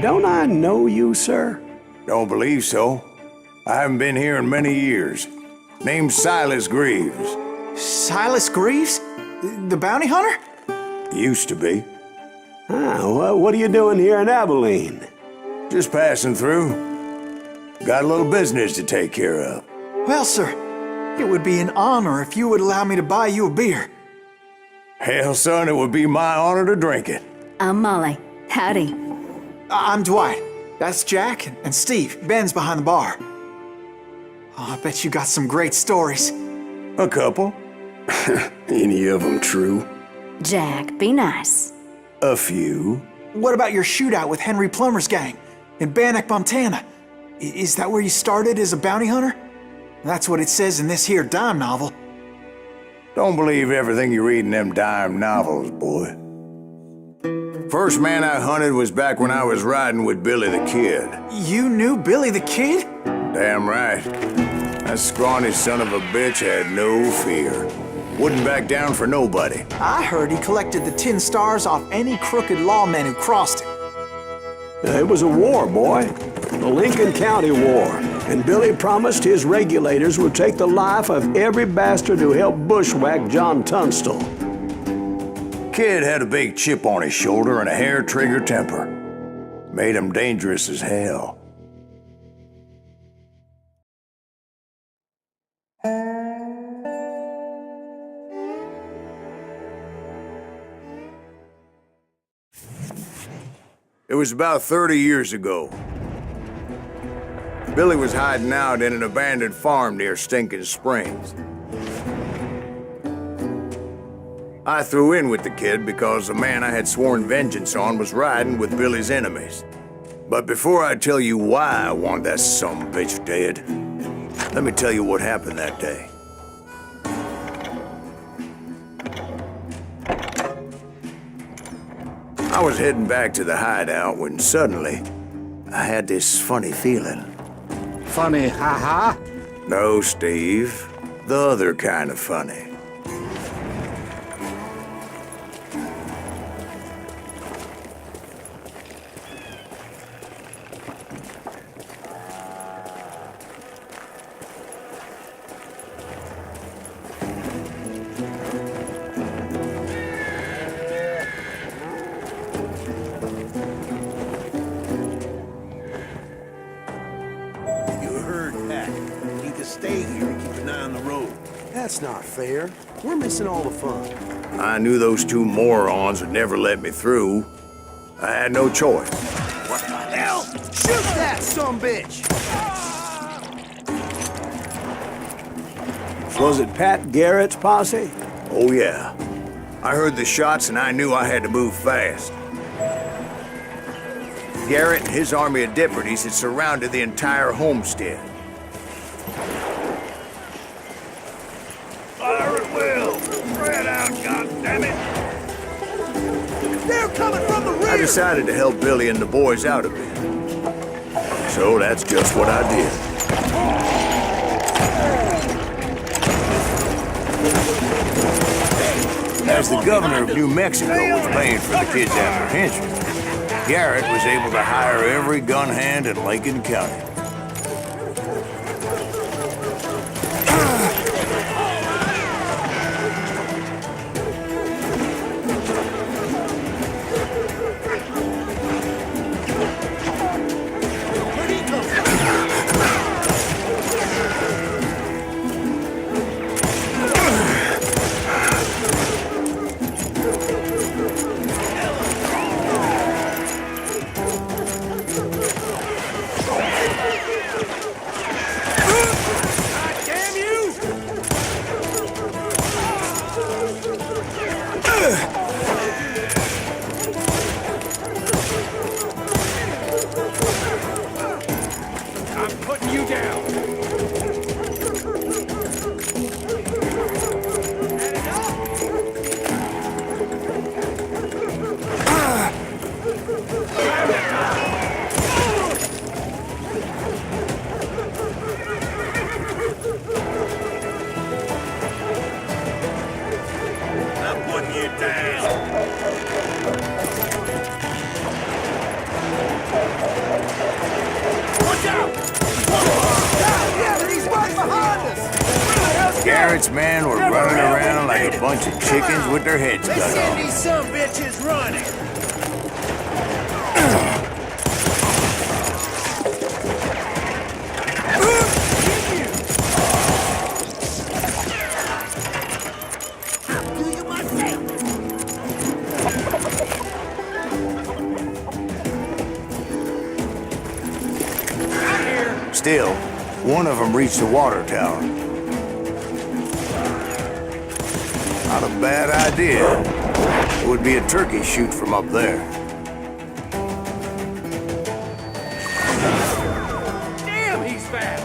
Don't I know you, sir? Don't believe so. I haven't been here in many years. Name's Silas Greaves. Silas Greaves? The bounty hunter? Used to be. Well, what are you doing here in Abilene? Just passing through. Got a little business to take care of. Well, sir, it would be an honor if you would allow me to buy you a beer. Hell, son, it would be my honor to drink it. I'm Molly. Howdy. I'm Dwight. That's Jack and Steve. Ben's behind the bar. Oh, I bet you got some great stories. A couple. Any of them true? Jack, be nice. A few. What about your shootout with Henry Plummer's gang in Bannock, Montana? Is that where you started as a bounty hunter? That's what it says in this here dime novel. Don't believe everything you read in them dime novels, boy. First man I hunted was back when I was riding with Billy the Kid. You knew Billy the Kid? Damn right. That scrawny son of a bitch had no fear. Wouldn't back down for nobody. I heard he collected the 10 stars off any crooked lawman who crossed it. It was a war, boy. The Lincoln County War. And Billy promised his regulators would take the life of every bastard who helped bushwhack John Tunstall. Kid had a big chip on his shoulder and a hair-trigger temper. Made him dangerous as hell. It was about 30 years ago. Billy was hiding out in an abandoned farm near Stinking Springs. I threw in with the kid because the man I had sworn vengeance on was riding with Billy's enemies. But before I tell you why I want that sumbitch dead, let me tell you what happened that day. I was heading back to the hideout when suddenly I had this funny feeling. Funny, ha-ha? No, Steve. The other kind of funny. Stay here and keep an eye on the road. That's not fair. We're missing all the fun. I knew those two morons would never let me through. I had no choice. What the hell? Shoot that sumbitch! Was it Pat Garrett's posse? Oh, yeah. I heard the shots and I knew I had to move fast. Garrett and his army of deputies had surrounded the entire homestead. Fire at will! Spread out, goddammit! They're coming from the rear! I decided to help Billy and the boys out a bit. So that's just what I did. As the governor of New Mexico was paying for the kid's apprehension, Garrett was able to hire every gun hand in Lincoln County. I'm putting you down. Garrett's men were running around like a bunch of chickens with their heads cut Let's off. send these some bitches running. Still, one of them reached the water tower. Not a bad idea. It would be a turkey shoot from up there. Damn, he's fast.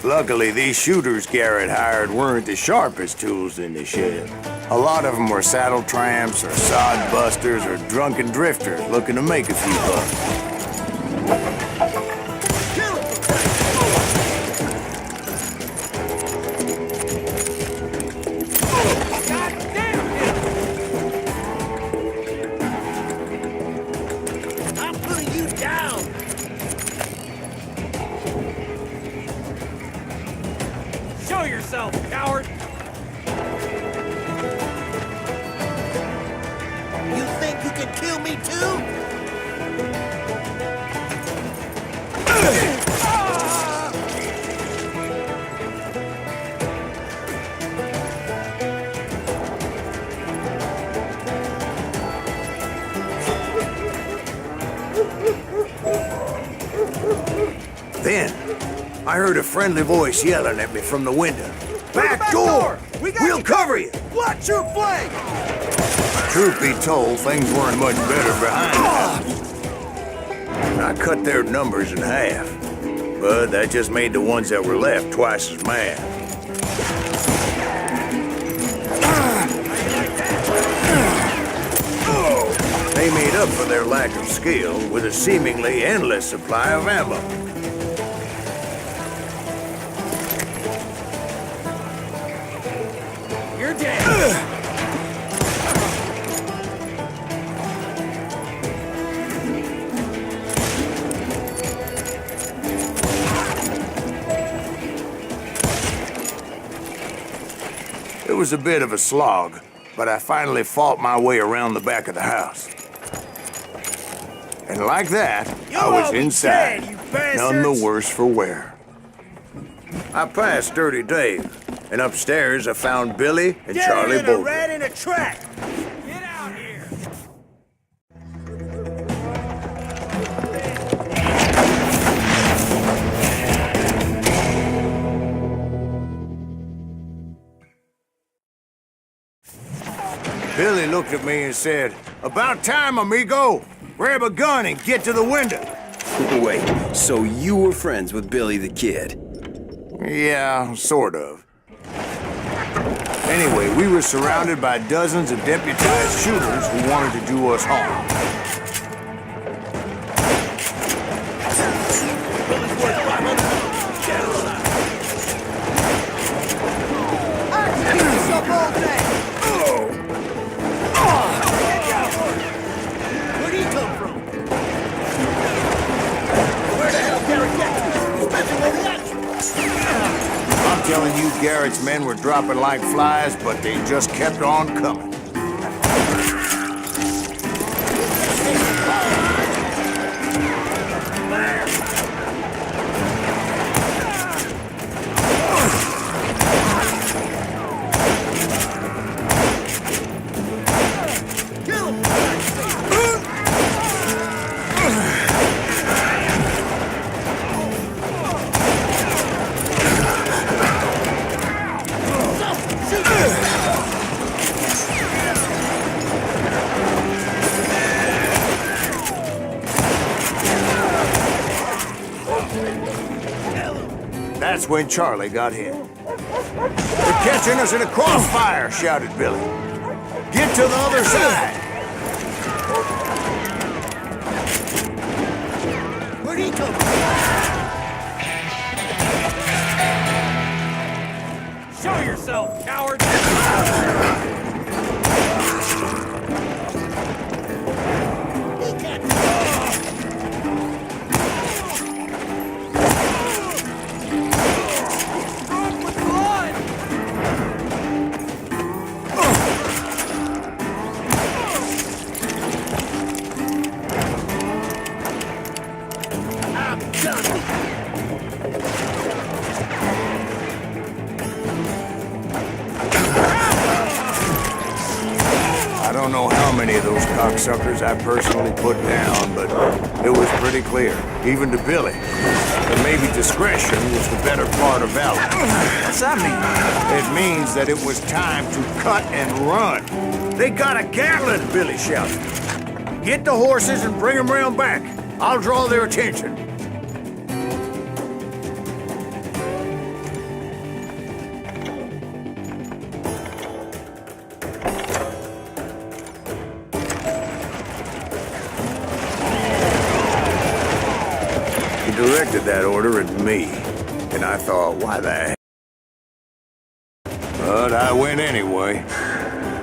Luckily, these shooters Garrett hired weren't the sharpest tools in the shed. A lot of them were saddle tramps or sod busters or drunken drifters looking to make a few bucks. Show yourself, coward! You think you can kill me too? Then, I heard a friendly voice yelling at me from the window. Back door! We'll cover you! Watch your flank! Truth be told, things weren't much better behind the house. I cut their numbers in half, but that just made the ones that were left twice as mad. They made up for their lack of skill with a seemingly endless supply of ammo. You're dead! It was a bit of a slog, but I finally fought my way around the back of the house. And like that, I was inside, none the worse for wear. I passed Dirty Dave, and upstairs I found Billy and Charlie Bolton. Rat in a track! Get out here! Billy looked at me and said, "About time, amigo! Grab a gun and get to the window." Wait, so you were friends with Billy the Kid? Yeah, sort of. Anyway, we were surrounded by dozens of deputized shooters who wanted to do us harm. Where'd he come from? Where the hell Garrett get? I'm telling you, Garrett's men were dropping like flies, but they just kept on coming. when Charlie got hit. "They're catching us in a crossfire," shouted Billy. "Get to the other side!" Where'd he come from? Show yourself, coward! I don't know how many of those cocksuckers I personally put down, but it was pretty clear, even to Billy, that maybe discretion was the better part of valor. What's that mean? It means that it was time to cut and run. "They got a Gatling," Billy shouted. "Get the horses and bring them round back. I'll draw their attention." He directed that order at me, and I thought, why the heck? But I went anyway.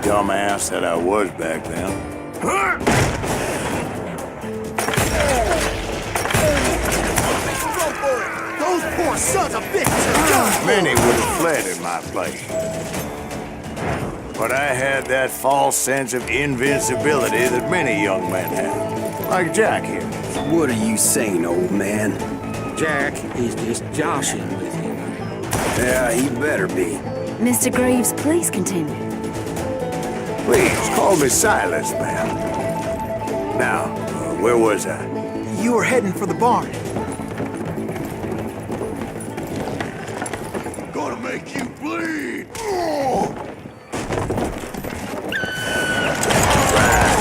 Dumbass that I was back then. Those poor sons of bitches are done! Many would have fled in my place. But I had that false sense of invincibility that many young men have. Like Jack here. What are you saying, old man? Jack is just joshing with him. Yeah, he better be. Mr. Greaves, please continue. Please, call me Silas, ma'am. Now, where was I? You were heading for the barn. Gonna make you bleed! Right.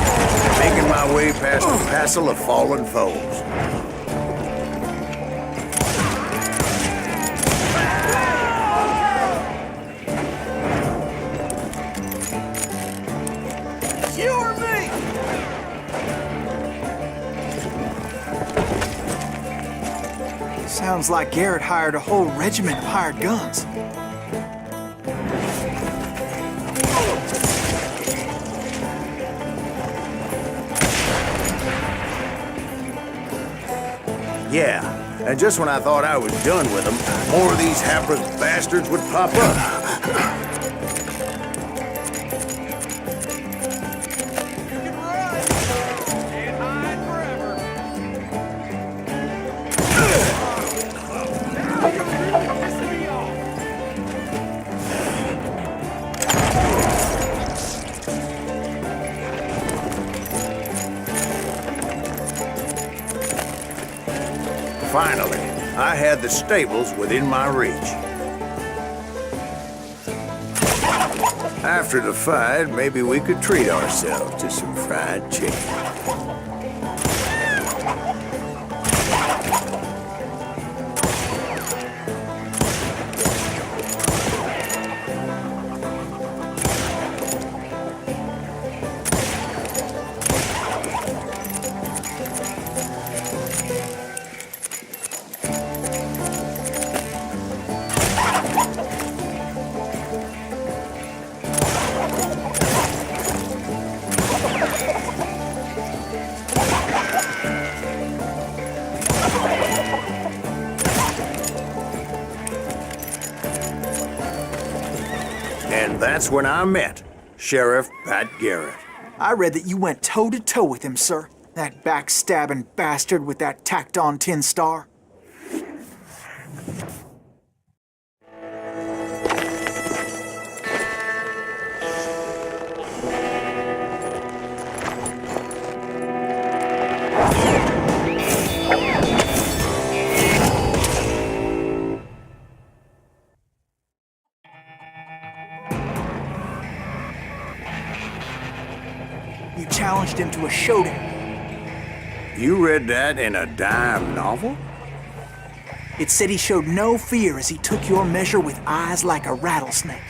Making my way past a passel of fallen foes. You or me? Sounds like Garrett hired a whole regiment of hired guns. Yeah, and just when I thought I was done with them, more of these hapless bastards would pop up. Can't hide forever. Pissing me off. Finally, I had the stables within my reach. After the fight, maybe we could treat ourselves to some fried chicken. And that's when I met Sheriff Pat Garrett. I read that you went toe-to-toe with him, sir. That backstabbing bastard with that tacked-on tin star. You challenged him to a showdown. You read that in a dime novel? It said he showed no fear as he took your measure with eyes like a rattlesnake.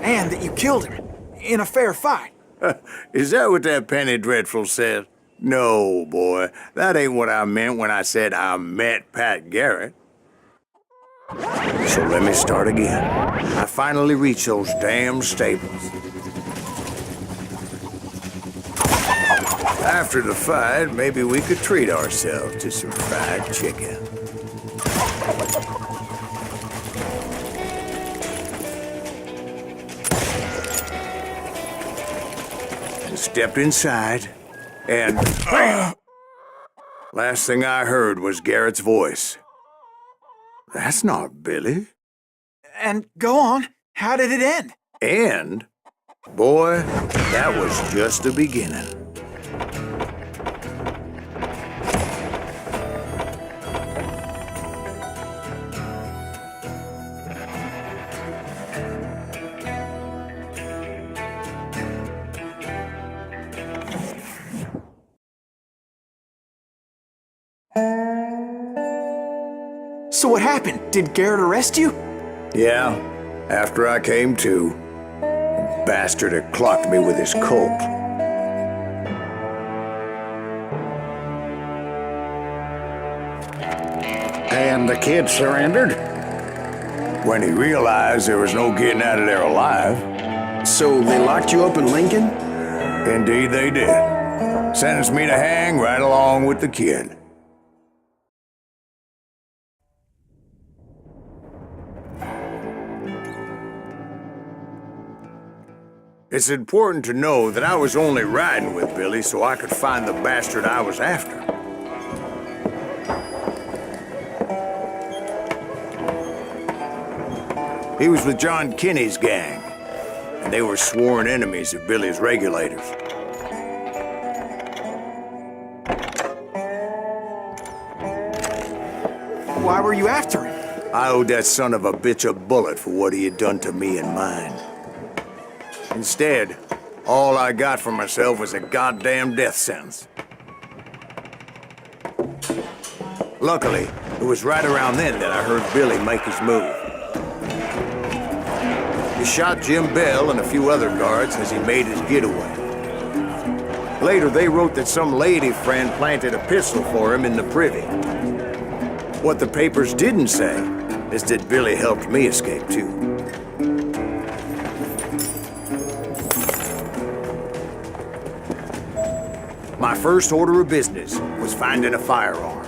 And that you killed him in a fair fight. Is that what that penny dreadful said? No, boy. That ain't what I meant when I said I met Pat Garrett. So let me start again. I finally reached those damn stables. After the fight, maybe we could treat ourselves to some fried chicken. Stepped inside, and last thing I heard was Garrett's voice. That's not Billy. And go on, how did it end? And, boy, that was just the beginning. So what happened? Did Garrett arrest you? Yeah, after I came to, the bastard had clocked me with his Colt. And the kid surrendered? When he realized there was no getting out of there alive. So they locked you up in Lincoln? Indeed they did. Sentenced me to hang right along with the kid. It's important to know that I was only riding with Billy so I could find the bastard I was after. He was with John Kinney's gang, and they were sworn enemies of Billy's regulators. Why were you after him? I owed that son of a bitch a bullet for what he had done to me and mine. Instead, all I got for myself was a goddamn death sentence. Luckily, it was right around then that I heard Billy make his move. He shot Jim Bell and a few other guards as he made his getaway. Later, they wrote that some lady friend planted a pistol for him in the privy. What the papers didn't say is that Billy helped me escape, too. My first order of business was finding a firearm.